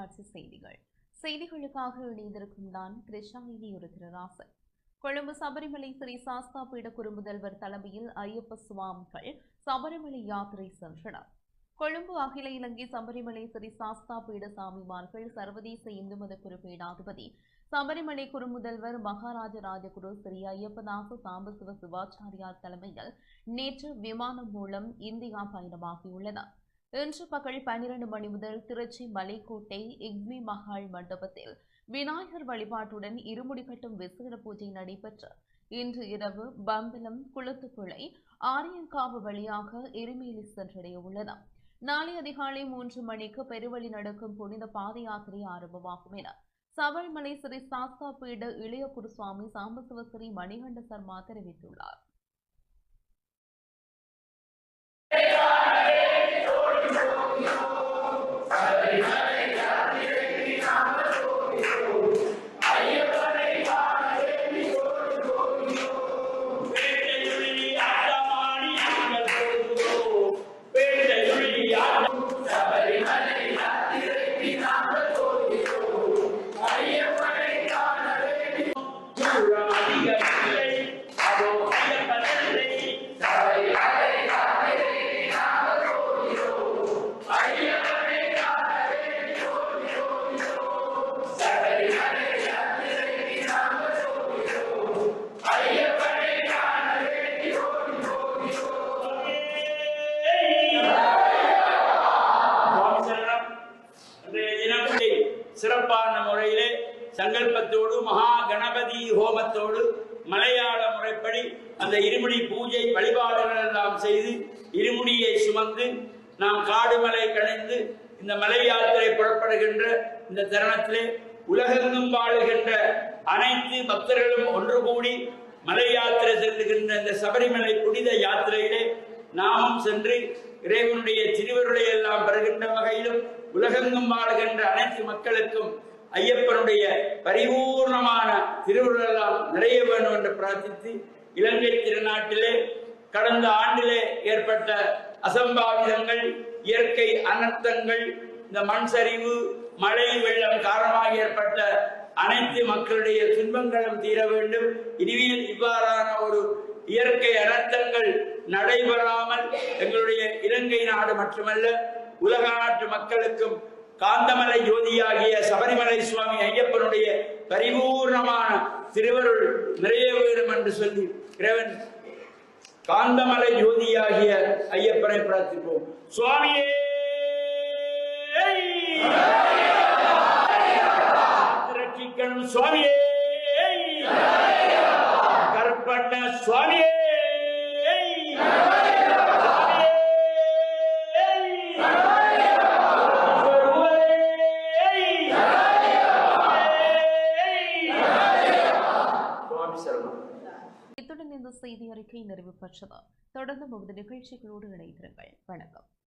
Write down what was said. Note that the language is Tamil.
தொலைக்காட்சி செய்திகளுக்காக இணைந்திருக்கும் நான் கிருஷ்ணாயினி திருராசன். கொழும்பு சபரிமலை ஸ்ரீ சாஸ்தா பீட குறுமுதல்வர் தலைமையில் ஐயப்ப சுவாமிகள் சபரிமலை யாத்திரை சென்றனர். கொழும்பு அகில இலங்கை சபரிமலை ஸ்ரீ சாஸ்தா பீட சாமிமார்கள் சர்வதேச இந்து மத குருபீடாதிபதி சபரிமலை குறுமுதல்வர் மகாராஜ ராஜகுரு ஸ்ரீ ஐயப்பதாச சாம்பசிவ சிவாச்சாரியார் தலைமையில் நேற்று விமானம் மூலம் இந்தியா பயணமாகியுள்ளனர். இன்று பகல் 12 மணி முதல் திருச்சி மலைக்கோட்டை இக்மி மஹால் மண்டபத்தில் விநாயகர் வழிபாட்டுடன் இருமுடி கட்டும் விசேட பூஜை நடைபெற்று இன்று இரவு பம்பலம் குளத்துப்புழை ஆரியங்காவு வழியாக எரிமேலி சென்றடைய உள்ளது. நாளை அதிகாலை 3 மணிக்கு பெருவழி நடக்கும் புனித பாத யாத்திரை ஆரம்பமாகும் என சபரிமலை ஸ்ரீ சாஸ்தா பீட இளைய குருசுவாமி சாம்பசிவ ஸ்ரீ மணிகண்ட சர்மா தெரிவித்துள்ளார். சிறப்பான முறையிலே சங்கல்பத்தோடு மகா கணபதி ஹோமத்தோடு மலையாள முறைப்படி அந்த இருமுடி பூஜை வழிபாடுகள் எல்லாம் செய்து இருமுடியை சுமந்து நாம் காடுமலை கணிந்து இந்த மலை யாத்திரை புறப்படுகின்ற இந்த தருணத்திலே உலகெங்கும் வாழுகின்ற அனைத்து பக்தர்களும் ஒன்று கூடி மலை யாத்திரை செல்லுகின்ற இந்த சபரிமலை புனித யாத்திரையிலே நாமும் சென்று இறைவனுடைய திருவருளை எல்லாம் பெறுகின்ற வகையிலும் உலகெங்கும் வாழுகின்ற அனைத்து மக்களுக்கும் ஐயப்பனுடைய பரிபூர்ணமான திருவுருளெல்லாம் நிறைய வேண்டும் என்று பிரார்த்தித்து இலங்கை திருநாட்டிலே கடந்த ஆண்டிலே ஏற்பட்ட அசம்பாவிதங்கள், இயற்கை அனர்த்தங்கள், இந்த மண் சரிவு, மழை வெள்ளம் காரணமாக ஏற்பட்ட அனைத்து மக்களுடைய துன்பங்களும் தீர வேண்டும். இனிமேல் இவ்வாறான ஒரு இயற்கை அனர்த்தங்கள் நடைபெறாமல் எங்களுடைய இலங்கை நாடு மட்டுமல்ல உலக நாட்டு மக்களுக்கும் காந்தமலை ஜோதியாகிய சபரிமலை சுவாமி ஐயப்பனுடைய பரிபூர்ணமான திருவருள் நிறைய வேண்டும் என்று சொல்லி இறைவன் காந்தமலை ஜோதியாகிய ஐயப்பனை பிரார்த்திப்போம். சுவாமியே ரட்சிக்கணும், சுவாமியே கற்பண்ண, சுவாமியே இத்துடன் இந்த செய்தி அறிக்கை நிறைவு பெற்றது. தொடர்ந்து நிகழ்ச்சிகளோடு இணைந்திருங்கள். வணக்கம்.